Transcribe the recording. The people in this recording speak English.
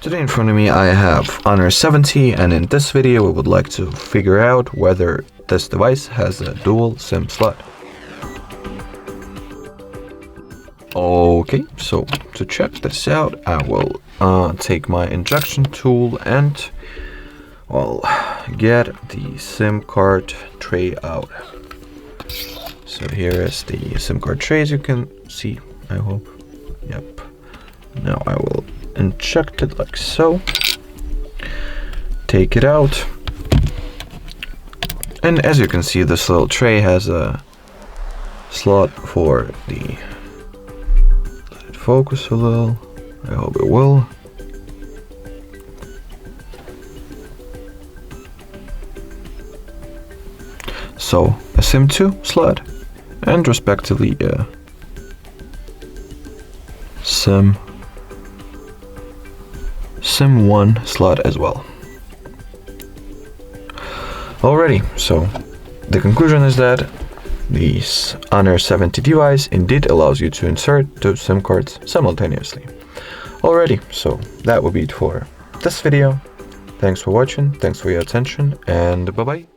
Today in front of me I have Honor 70, and in this video we would like to figure out whether this device has a dual SIM slot. Okay, so to check this out I will take my injection tool and I'll get the SIM card tray out. So here is the SIM card tray, as you can see, I hope. Yep. Now I will inject it like so. Take it out. And as you can see, this little tray has a slot for the... Let it focus a little. I hope it will. So a SIM2 slot and respectively a SIM1 slot as well. Alrighty, so the conclusion is that the Honor 70 device indeed allows you to insert two SIM cards simultaneously. Alrighty, so that will be it for this video. Thanks for watching, thanks for your attention, and bye bye.